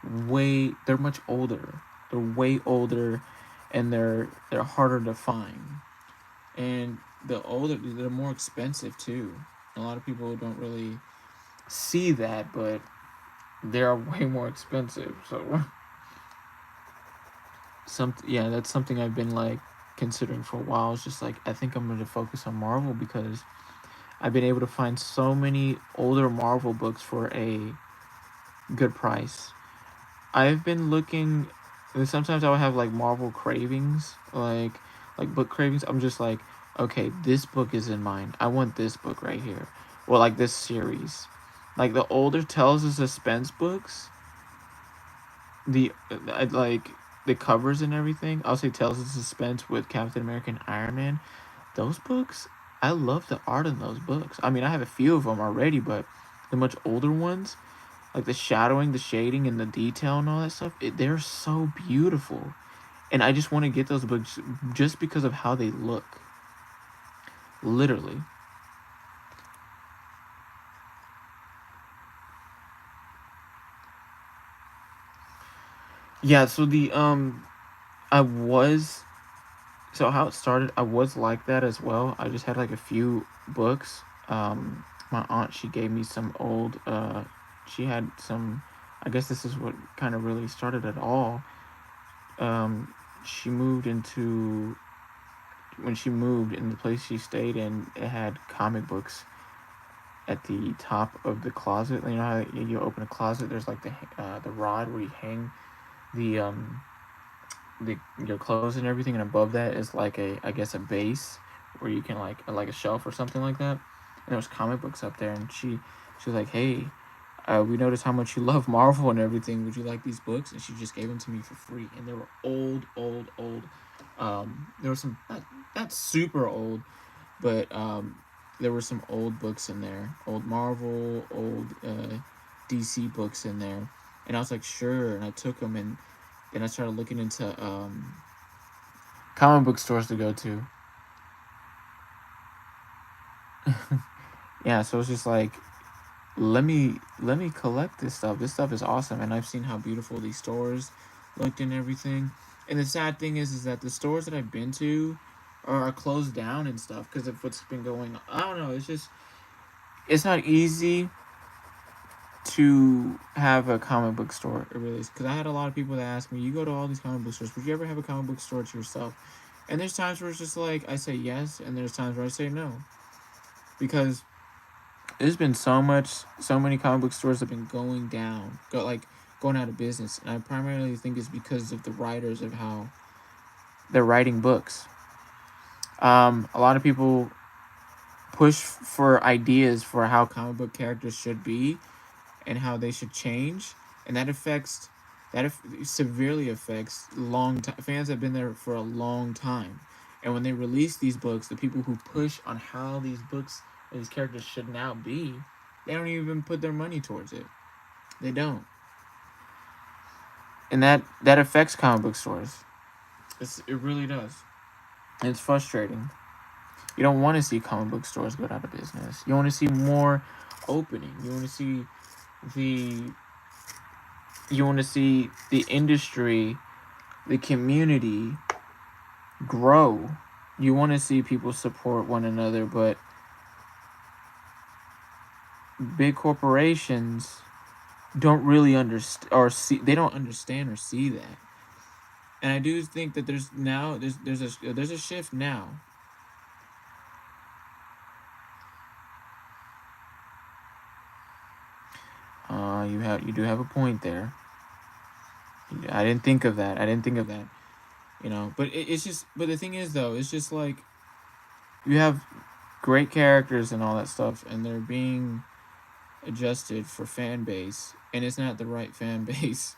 they're much older. They're way older, and they're harder to find. And they're more expensive too. A lot of people don't really see that, but they are way more expensive. So that's something I've been like considering for a while. It's just like I think I'm going to focus on Marvel because I've been able to find so many older Marvel books for a good price. I've been looking, and sometimes I'll have like Marvel cravings, like book cravings. I'm just like, okay, this book is in mind. I want this book right here, or like this series. Like the older Tales of Suspense books, like the covers and everything. I'll say Tales of Suspense with Captain America and Iron Man. Those books, I love the art in those books. I mean, I have a few of them already, but the much older ones, like the shadowing, the shading, and the detail and all that stuff, they're so beautiful. And I just want to get those books just because of how they look. Literally. Yeah, so I was so how it started, I was like that as well. I just had like a few books. My aunt, she gave me some old she had some, I guess this is what kind of really started it all. She moved into when she moved in the place she stayed in, it had comic books at the top of the closet. You know how you open a closet, there's like the rod where you hang the your clothes and everything, and above that is like a, I guess, a base where you can like a shelf or something like that. And there was comic books up there, and she was like, "Hey, we noticed how much you love Marvel and everything. Would you like these books?" And she just gave them to me for free, and they were old, old, old. There were some not super old, but there were some old books in there, old Marvel, old DC books in there, and I was like, sure, and I took them, and then I started looking into comic book stores to go to. Yeah, so it's just like, let me collect this stuff. This stuff is awesome, and I've seen how beautiful these stores looked and everything. And the sad thing is that the stores that I've been to are closed down and stuff because of what's been going on. I don't know. It's not easy to have a comic book store. It really is, because I had a lot of people that ask me, "You go to all these comic book stores. Would you ever have a comic book store to yourself?" And there's times where it's just like I say yes, and there's times where I say no, because there's been so many comic book stores have been going down, going out of business, and I primarily think it's because of the writers of how they're writing books. A lot of people push for ideas for how comic book characters should be and how they should change, and severely affects fans that have been there for a long time. And when they release these books, the people who push on how these characters should now be, they don't even put their money towards it. They don't, and that affects comic book stores. It really does. And it's frustrating. You don't want to see comic book stores go out of business. You want to see more opening. The you want to see the industry, the community grow. You want to see people support one another, but big corporations don't really understand or see. They don't understand or see that. And I do think that there's a shift now. You do have a point there. I didn't think of that. I didn't think of that. But it's just, but the thing is though, it's just like you have great characters and all that stuff, and they're being adjusted for fan base, and it's not the right fan base.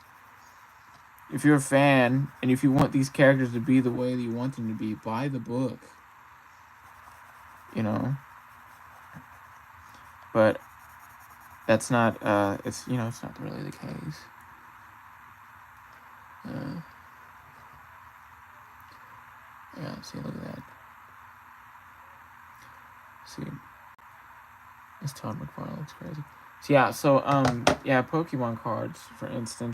If you're a fan and if you want these characters to be the way that you want them to be, buy the book. You know, but that's not. It's not really the case. Uh, yeah. See, look at that. See, this Todd McFarlane looks crazy. So yeah. So yeah, Pokemon cards, for instance.